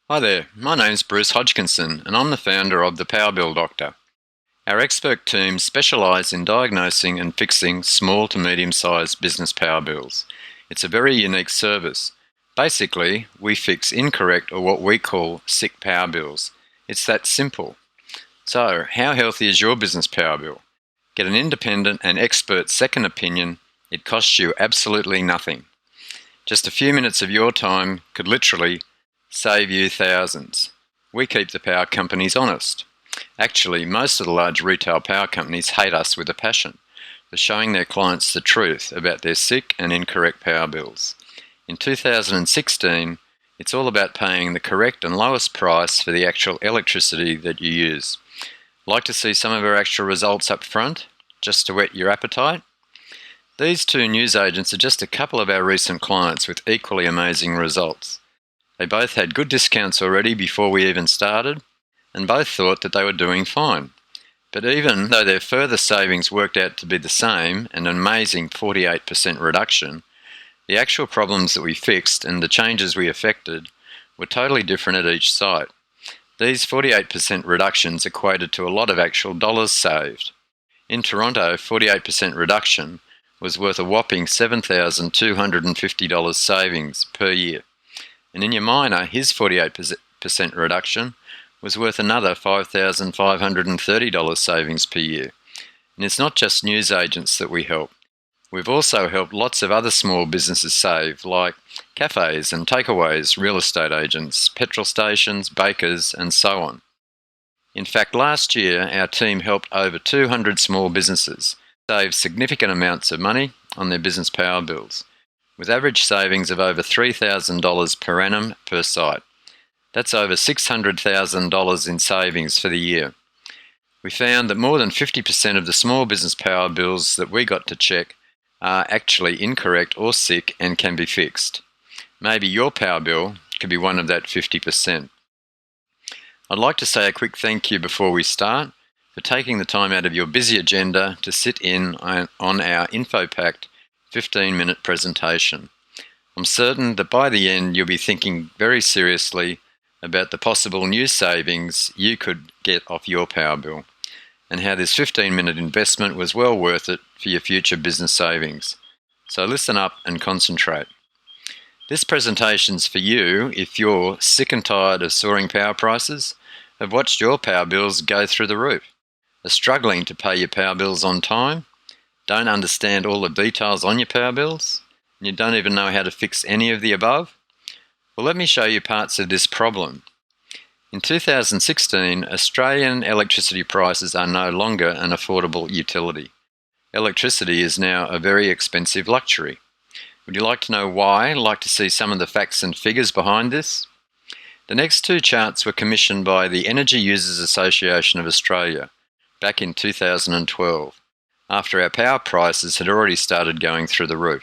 Hi there, my name's Bruce Hodgkinson and I'm the founder of the Power Bill Doctor. Our expert team specialise in diagnosing and fixing small to medium-sized business power bills. It's a very unique service. Basically, we fix incorrect or what we call sick power bills. It's that simple. So, how healthy is your business power bill? Get an independent and expert second opinion. It costs you absolutely nothing. Just a few minutes of your time could literally save you thousands. We keep the power companies honest. Actually, most of the large retail power companies hate us with a passion for showing their clients the truth about their sick and incorrect power bills. In 2016, it's all about paying the correct and lowest price for the actual electricity that you use. Like to see some of our actual results up front, just to whet your appetite? These two newsagents are just a couple of our recent clients with equally amazing results. They both had good discounts already before we even started, and both thought that they were doing fine. But even though their further savings worked out to be the same, an amazing 48% reduction, the actual problems that we fixed and the changes we effected were totally different at each site. These 48% reductions equated to a lot of actual dollars saved. In Toronto, 48% reduction was worth a whopping $7,250 savings per year. And in Yamina, his 48% reduction was worth another $5,530 savings per year. And it's not just newsagents that we help. We've also helped lots of other small businesses save, like cafes and takeaways, real estate agents, petrol stations, bakers, and so on. In fact, last year, our team helped over 200 small businesses save significant amounts of money on their business power bills, with average savings of over $3,000 per annum per site. That's over $600,000 in savings for the year. We found that more than 50% of the small business power bills that we got to check are actually incorrect or sick and can be fixed. Maybe your power bill could be one of that 50%. I'd like to say a quick thank you before we start for taking the time out of your busy agenda to sit in on our info-packed 15-minute presentation. I'm certain that by the end you'll be thinking very seriously about the possible new savings you could get off your power bill and how this 15-minute investment was well worth it for your future business savings. So listen up and concentrate. This presentation's for you if you're sick and tired of soaring power prices, have watched your power bills go through the roof, are struggling to pay your power bills on time, don't understand all the details on your power bills, and you don't even know how to fix any of the above? Well, let me show you parts of this problem. In 2016, Australian electricity prices are no longer an affordable utility. Electricity is now a very expensive luxury. Would you like to know why? Like to see some of the facts and figures behind this? The next two charts were commissioned by the Energy Users Association of Australia back in 2012. After our power prices had already started going through the roof.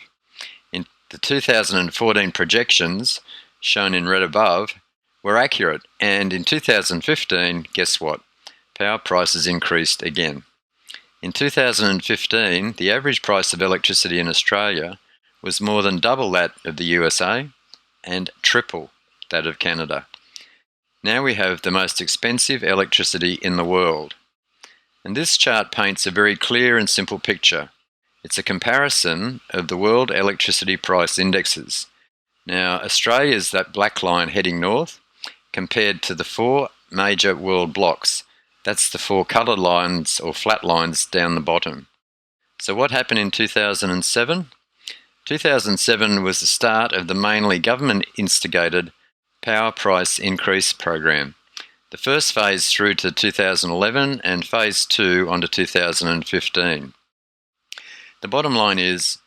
In the 2014 projections, shown in red above, were accurate, and in 2015, guess what? Power prices increased again. In 2015, the average price of electricity in Australia was more than double that of the USA and triple that of Canada. Now we have the most expensive electricity in the world. And this chart paints a very clear and simple picture. It's a comparison of the world electricity price indexes. Now, Australia's that black line heading north compared to the four major world blocks. That's the four coloured lines or flat lines down the bottom. So what happened in 2007? 2007 was the start of the mainly government-instigated power price increase program. The first phase through to 2011 and phase 2 onto 2015. The bottom line is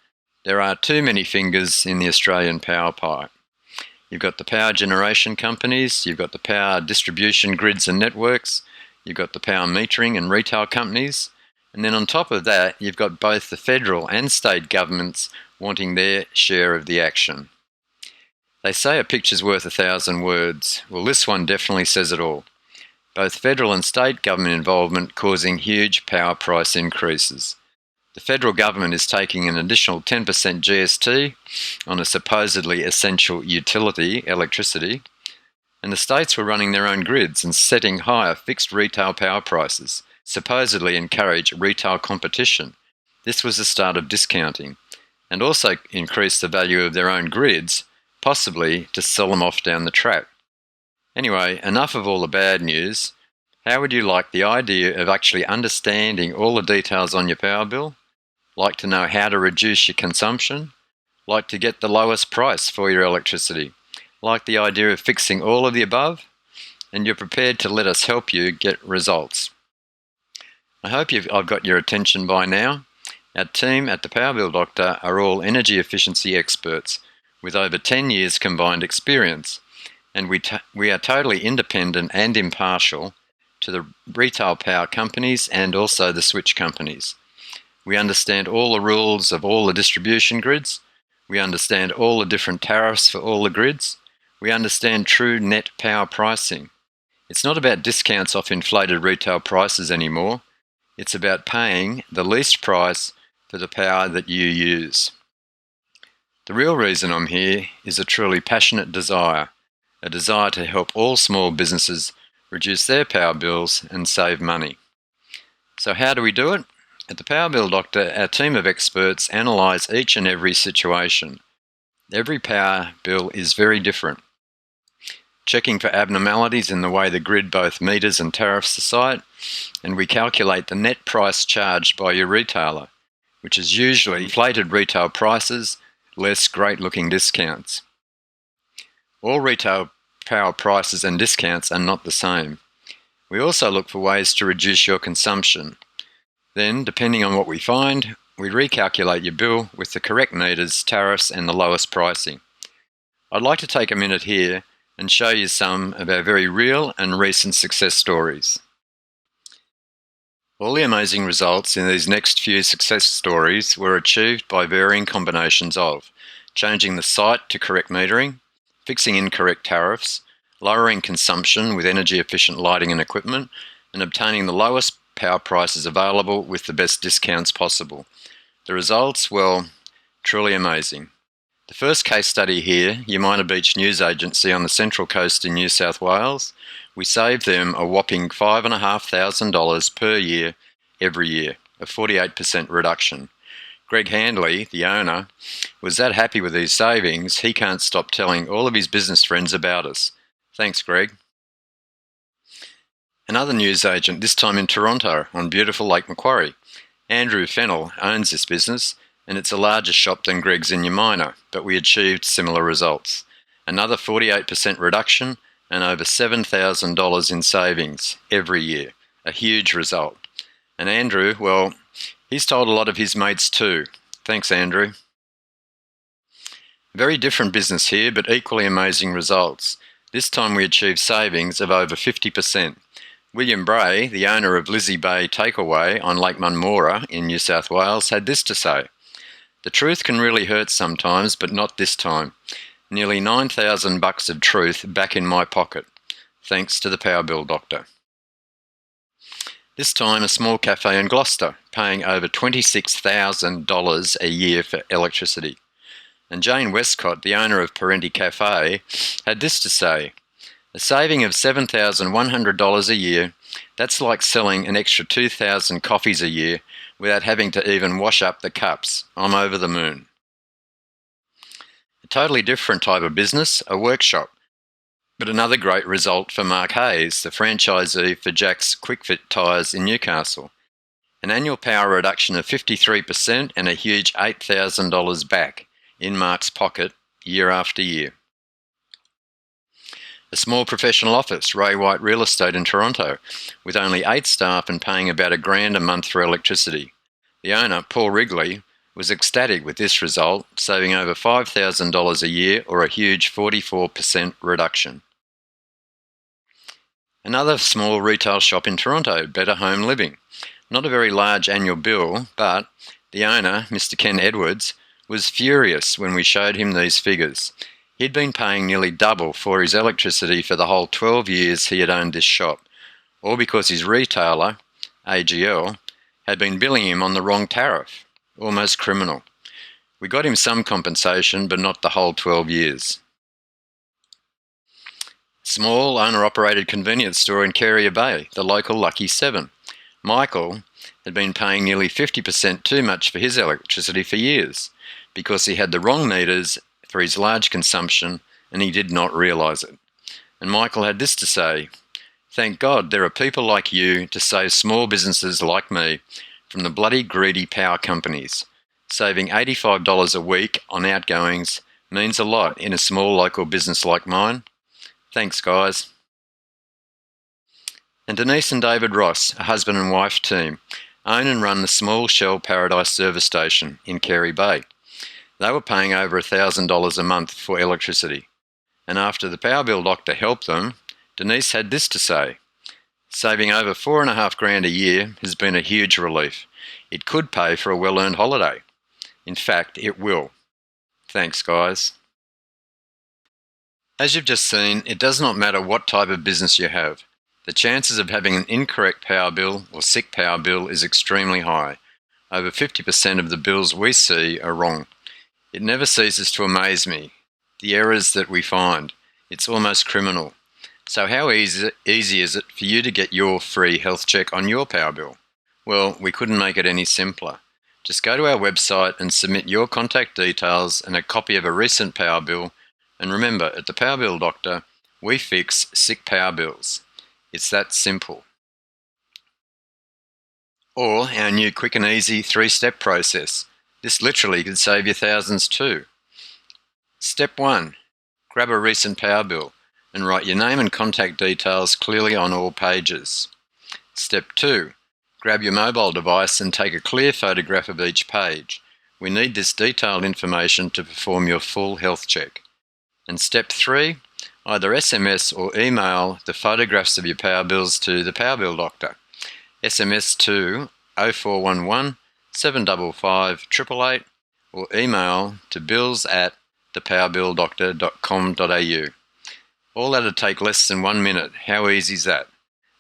there are too many fingers in the Australian power pie. You've got the power generation companies, you've got the power distribution grids and networks, you've got the power metering and retail companies, and then on top of that you've got both the federal and state governments wanting their share of the action. They say a picture's worth 1,000 words. Well, this one definitely says it all. Both federal and state government involvement causing huge power price increases. The federal government is taking an additional 10% GST on a supposedly essential utility, electricity, and the states were running their own grids and setting higher fixed retail power prices, supposedly encourage retail competition. This was the start of discounting, and also increased the value of their own grids, possibly to sell them off down the track. Anyway, enough of all the bad news. How would you like the idea of actually understanding all the details on your power bill? Like to know how to reduce your consumption? Like to get the lowest price for your electricity? Like the idea of fixing all of the above? And you're prepared to let us help you get results. I hope I've got your attention by now. Our team at the Power Bill Doctor are all energy efficiency experts with over 10 years combined experience, and we are totally independent and impartial to the retail power companies and also the switch companies. We understand all the rules of all the distribution grids. We understand all the different tariffs for all the grids. We understand true net power pricing. It's not about discounts off inflated retail prices anymore. It's about paying the least price for the power that you use. The real reason I'm here is a truly passionate desire, a desire to help all small businesses reduce their power bills and save money. So how do we do it? At the Power Bill Doctor, our team of experts analyse each and every situation. Every power bill is very different. Checking for abnormalities in the way the grid both meters and tariffs the site, and we calculate the net price charged by your retailer, which is usually inflated retail prices less great-looking discounts. All retail power prices and discounts are not the same. We also look for ways to reduce your consumption. Then, depending on what we find, we recalculate your bill with the correct meters, tariffs and the lowest pricing. I'd like to take a minute here and show you some of our very real and recent success stories. All the amazing results in these next few success stories were achieved by varying combinations of changing the site to correct metering, fixing incorrect tariffs, lowering consumption with energy efficient lighting and equipment, and obtaining the lowest power prices available with the best discounts possible. The results, well, truly amazing. The first case study here, Umina Beach News Agency on the Central Coast in New South Wales, we saved them a whopping $5,500 per year every year, a 48% reduction. Greg Handley, the owner, was that happy with these savings he can't stop telling all of his business friends about us. Thanks, Greg. Another news agent, this time in Toronto on beautiful Lake Macquarie. Andrew Fennell owns this business, and it's a larger shop than Greg's in Umina, but we achieved similar results. Another 48% reduction and over $7,000 in savings every year. A huge result. And Andrew, well, he's told a lot of his mates too. Thanks, Andrew. Very different business here, but equally amazing results. This time we achieved savings of over 50%. William Bray, the owner of Lizzie Bay Takeaway on Lake Munmora in New South Wales, had this to say: "The truth can really hurt sometimes, but not this time. Nearly $9,000 of truth back in my pocket, thanks to the Power Bill Doctor." This time a small cafe in Gloucester, paying over $26,000 a year for electricity. And Jane Westcott, the owner of Parenti Cafe, had this to say: "A saving of $7,100 a year, that's like selling an extra 2,000 coffees a year without having to even wash up the cups. I'm over the moon." A totally different type of business, a workshop. But another great result for Mark Hayes, the franchisee for Jack's Quick Fit Tyres in Newcastle. An annual power reduction of 53% and a huge $8,000 back in Mark's pocket year after year. A small professional office, Ray White Real Estate in Toronto, with only 8 staff and paying about $1,000 a month for electricity. The owner, Paul Wrigley, was ecstatic with this result, saving over $5,000 a year or a huge 44% reduction. Another small retail shop in Toronto, Better Home Living. Not a very large annual bill, but the owner, Mr. Ken Edwards, was furious when we showed him these figures. He'd been paying nearly double for his electricity for the whole 12 years he had owned this shop, all because his retailer, AGL, had been billing him on the wrong tariff. Almost criminal. We got him some compensation, but not the whole 12 years. Small owner-operated convenience store in Carrier Bay, the local Lucky 7. Michael had been paying nearly 50% too much for his electricity for years because he had the wrong meters for his large consumption and he did not realise it. And Michael had this to say: "Thank God there are people like you to save small businesses like me from the bloody greedy power companies. Saving $85 a week on outgoings means a lot in a small local business like mine. Thanks, guys." And Denise and David Ross, a husband and wife team, own and run the small Shell Paradise service station in Carey Bay. They were paying over $1,000 a month for electricity. And after the power bill doctor helped them, Denise had this to say: "Saving over $4,500 a year has been a huge relief. It could pay for a well-earned holiday. In fact, it will. Thanks, guys." As you've just seen, it does not matter what type of business you have. The chances of having an incorrect power bill or sick power bill is extremely high. Over 50% of the bills we see are wrong. It never ceases to amaze me, the errors that we find. It's almost criminal. So how easy is it for you to get your free health check on your power bill? Well, we couldn't make it any simpler. Just go to our website and submit your contact details and a copy of a recent power bill. And remember, at the Power Bill Doctor, we fix sick power bills. It's that simple. Or our new quick and easy 3-step process. This literally could save you thousands too. Step 1. Grab a recent power bill and write your name and contact details clearly on all pages. Step 2. Grab your mobile device and take a clear photograph of each page. We need this detailed information to perform your full health check. And step 3. Either SMS or email the photographs of your power bills to the Power Bill Doctor. SMS to 0411 755 888 or email to bills@thepowerbilldoctor.com.au. All that'd take less than 1 minute. How easy is that?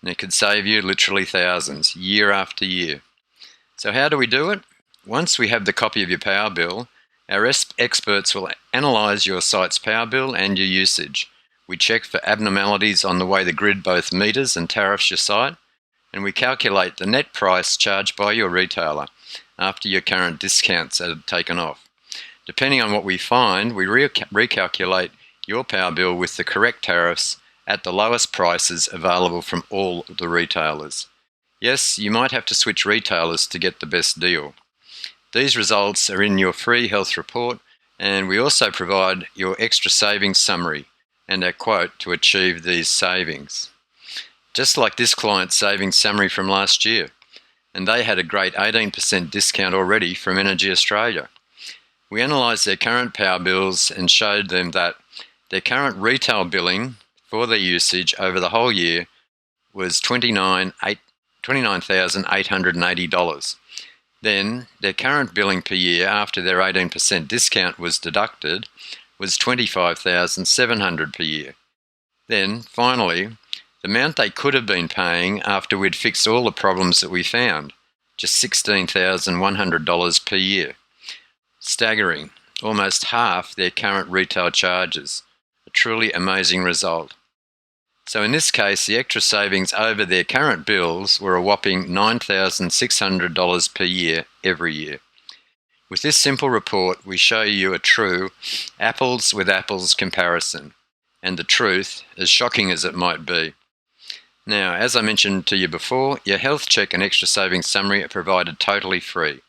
And it could save you literally thousands, year after year. So how do we do it? Once we have the copy of your power bill, our experts will analyse your site's power bill and your usage. We check for abnormalities on the way the grid both meters and tariffs your site, and we calculate the net price charged by your retailer after your current discounts are taken off. Depending on what we find, we recalculate your power bill with the correct tariffs at the lowest prices available from all the retailers. Yes, you might have to switch retailers to get the best deal. These results are in your free health report, and we also provide your extra savings summary and our quote to achieve these savings. Just like this client's savings summary from last year, and they had a great 18% discount already from Energy Australia. We analysed their current power bills and showed them that their current retail billing for their usage over the whole year was $29,880. Then their current billing per year after their 18% discount was deducted was $25,700 per year. Then, finally, the amount they could have been paying after we'd fixed all the problems that we found, just $16,100 per year. Staggering, almost half their current retail charges. A truly amazing result. So in this case, the extra savings over their current bills were a whopping $9,600 per year every year. With this simple report, we show you a true apples with apples comparison, and the truth, as shocking as it might be. Now, as I mentioned to you before, your health check and extra savings summary are provided totally free.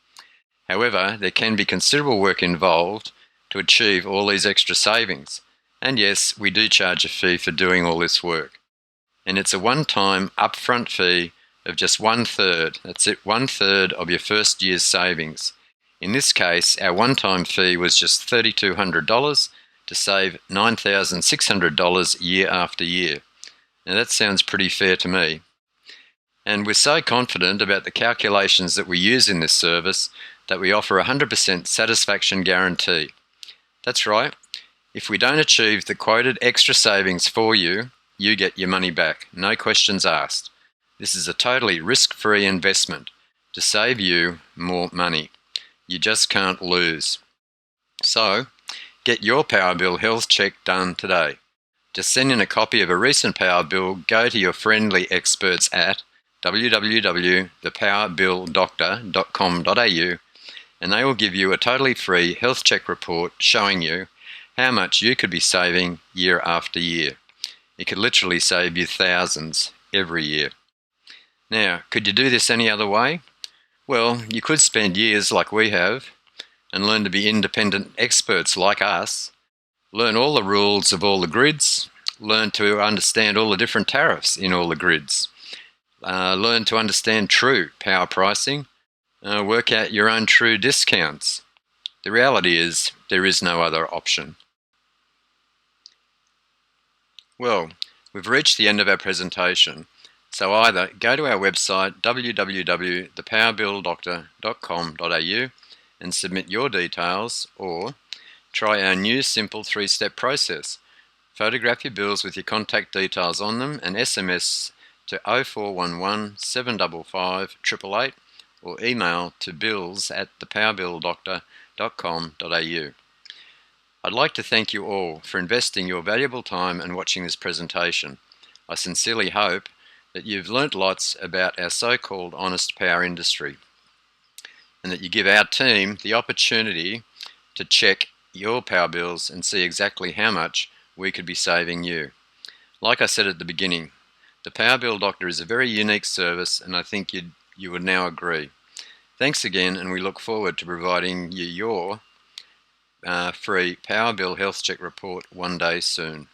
However, there can be considerable work involved to achieve all these extra savings. And yes, we do charge a fee for doing all this work. And it's a one-time upfront fee of just 1/3. That's it, 1/3 of your first year's savings. In this case, our one-time fee was just $3,200 to save $9,600 year after year. Now that sounds pretty fair to me. And we're so confident about the calculations that we use in this service that we offer a 100% satisfaction guarantee. That's right. If we don't achieve the quoted extra savings for you, you get your money back, no questions asked. This is a totally risk-free investment to save you more money. You just can't lose. So, get your power bill health check done today. To send in a copy of a recent power bill, go to your friendly experts at www.thepowerbilldoctor.com.au and they will give you a totally free health check report showing you how much you could be saving year after year. It could literally save you thousands every year. Now, could you do this any other way? Well, you could spend years like we have and learn to be independent experts like us, learn all the rules of all the grids, learn to understand all the different tariffs in all the grids, learn to understand true power pricing, work out your own true discounts. The reality is there is no other option. Well, we've reached the end of our presentation, so either go to our website www.thepowerbilldoctor.com.au and submit your details, or try our new simple 3-step process. Photograph your bills with your contact details on them and SMS to 0411 755 888 or email to bills@thepowerbilldoctor.com.au. I'd like to thank you all for investing your valuable time and watching this presentation. I sincerely hope that you've learnt lots about our so-called honest power industry and that you give our team the opportunity to check your power bills and see exactly how much we could be saving you. Like I said at the beginning, the Power Bill Doctor is a very unique service, and I think you would now agree. Thanks again, and we look forward to providing you your free Power Bill Health Check report one day soon.